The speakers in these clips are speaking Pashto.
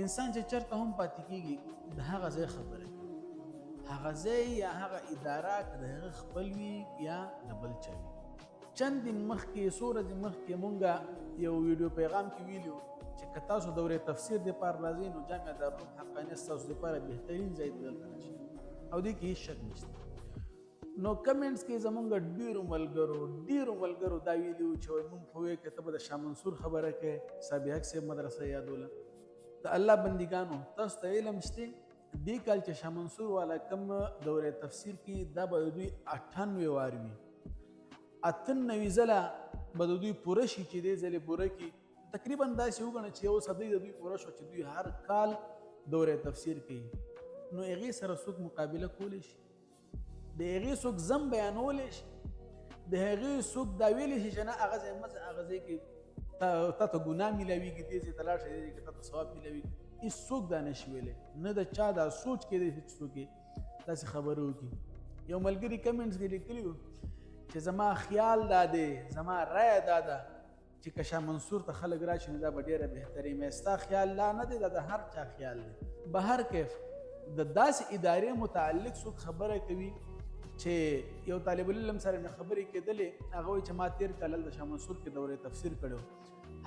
انسان چې چرته هم پاتې کېږي د هغه ځای خبره کوي، هغه ځای یا هغه اداره که د هغه خپل وي یا د بل چا وي. چند دن مخکې څو ورځې مخکې مونږ یو ویډیو پیغام کې ویلي وو چې که تاسو دورې تفسیر دپاره راځئ نو جامعه دارالعلوم حقانیه ستاسو دپاره بهترین ځای دی، دلته راشئ او دې کې هېڅ شک نشته. نو کمنټس کې زمونږ ډېرو ملګرو دا ویلي وو چې وایي مونږ پوهېږو که ته به د شاه منصور خبره کوې، صاحب حق صاحب مدرسه یادوله. د الله بندګانو تاسو ته علم شته دې کال چې شاه منصور والا کم دورې تفسیر کې دا به د دوی 98 وار وي، 98 ځله به د دوی پوره شي چې دې ځلې پوره کړي. تقریبا داسې وګڼه چې یو صدۍ د دوی پوره شو چې دوی هر کال دورې تفسیر کوي. نو هغې سره څوک مقابله کولی شي؟ د هغې څوک ضم بیانولی شي؟ د هغې څوک دا ویلی شي چې نه هغه ځای مه ځه، هغه ځای کې تا ته ګناه میلاویږي، دې ځای ته لاړ شه، دې ځای کې تا ته ثواب میلاویږي. هېڅوک دا نشي ویلی، نه د چا دا سوچ کېدی شي چې څوک یې داسې خبره وکړي. یو ملګري کمنټس کې لیکلي وو چې زما خیال دا دی، زما رایه دا ده چې که شاه منصور ته خلک راشي نو دا به ډېره بهتري وي. ستا خیال لا نه دی، دا د هر چا خیال دی. به هر کیف د داسې ادارې متعلق څوک خبره کوي چې یو طالب العلم سره مې خبرې کېدلې، هغه وایي چې ما تېر کال د شاه منصور کې دورې تفسیر کړی.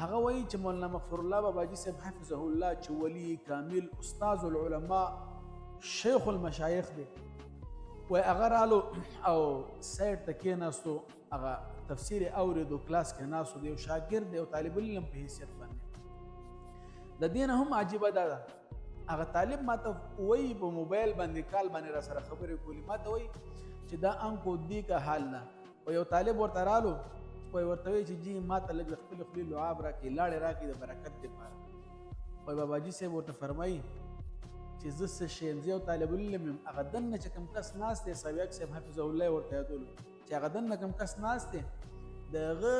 هغه وایي چې مولانا مغفور الله باباجي صاحب حفظه الله چې ولی کامل استاذ العلماء شیخ المشایخ دی، وایي هغه رالو او سایډ ته کېناستو، هغه تفسیر یې اورېدو، کلاس کې ناستو، د یو شاګرد د یو طالب العلم په حیثیت باندې. د دې نه هم عجیبه دا ده هغه طالب ما ته وایي په موبایل باندې کال باندې را سره خبرې کولې، ما ته وایي چې دا انکو دې کا حال ده. او یو طالب ورته رالو وایي ورته وایي چې جی ما ته لږ د خپلې خولې لعاب راکړي، لاړې راکړي د برکت دپاره. وایي باباجي صاحب ورته فرمایي چې زه څه شی یم، زه یو طالب العلم یم. هغه دننه چې کوم کس ناست دی، صاحب صاحب حفظه الله یې ورته یادولو چې هغه دننه کوم کس ناست دی د هغه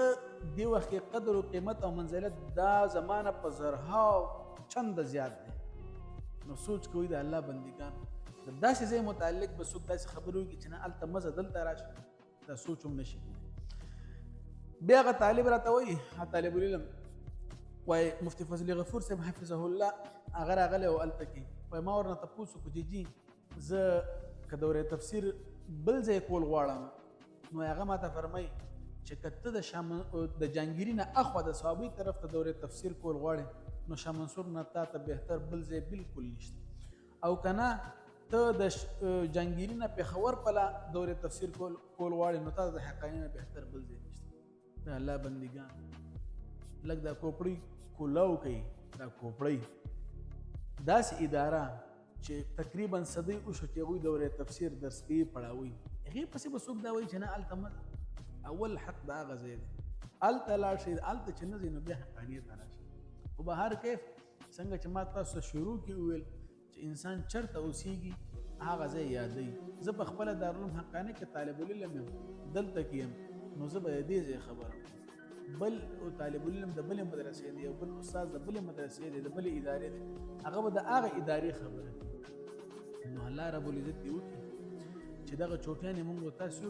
دې وخت کې قدر و قیمت او منزلت دا زمانه په زرهاو چنده زیات دی. نو سوچ کوئ د الله بندګان د داسې ځای متعلق به څوک داسې خبرې وکړي چې نه هلته مه ځه دلته راشه، دا سوچ هم نشي کېدی. بیا هغه طالب راته وایي، طالب العلم وایي مفتي فضل غفور صاحب حفظه الله هغه راغلی و هلته کې. وایي ما ورنه تپوس وکړو چې جي زه که دورې تفسیر بل ځای کول غواړم، نو هغه ما ته فرمایي چې که ته د جهانګیري نه اخوا د صحابۍ طرف ته دورې تفسیر کول غواړې نو شاه منصور نه تا ته بهتر بل ځای بالکل نشته، او که نه ته د جهانګیري نه پېښور پله دورې تفسیر کول غواړې نو تا ته د حقانیه نه بهتر بل ځای نشته. د الله بندګان لږ دا کوپړۍ کولاو کوي، دا کوپړۍ داسې اداره چې تقریبا صدۍ وشو چې هغوی دورې تفسیر درس کوي، پړاوي، هغې پسې به څوک دا وایي چې نه هلته مه ځه. اول حق د هغه ځای دی، هلته لاړ شئ، هلته چې نه ځئ نو بیا حقانیت ته راشئ. خو به هر کیف څنګه چې ما تاسو ته شروع کې وویل چې انسان چېرته اوسېږي هغه ځای یادوي. زه په خپله دارالعلوم حقانیه کې طالب العلم یم، دلته کې یم، نو زه به د دې ځای خبره کوم. بل طالب العلم د بلې مدرسې دی، یو بل استاد د بلې مدرسې دی، د بلې ادارې دی، هغه به د هغه ادارې خبره کوي. نو الله رب العزت دې وکړي چې دغه چوټیانې مونږ تاسو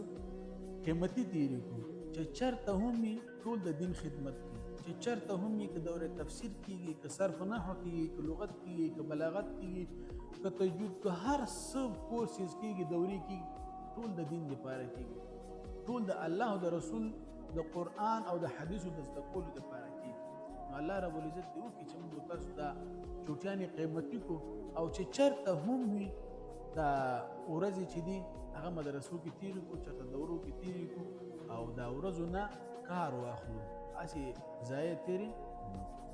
قیمتي تېرې کړو، چې چېرته هم وي ټول د دین خدمت کوي، چې چېرته هم وي که دورې تفسیر کېږي، که صرف نحو کېږي، که لغت کېږي، که بلاغت کېږي، که تجوید، که هر څه کورسز کېږي، دورې کېږي، ټول د دین دپاره کېږي، ټول د الله او د رسول د قرآن او د حدیثو د زده کولو دپاره کېږي. نو الله رب العزت دې وکړي چې موږ تاسو دا چوټیانې قیمتي کړو، او چې چېرته هم وي دا ورځې چې دي هغه مدرسو کې تېرې کړو، چېرته دورو کې تېرې کړو، او دا ورځو نه کار واخلو، هسې ضایع تېرې نه کړو.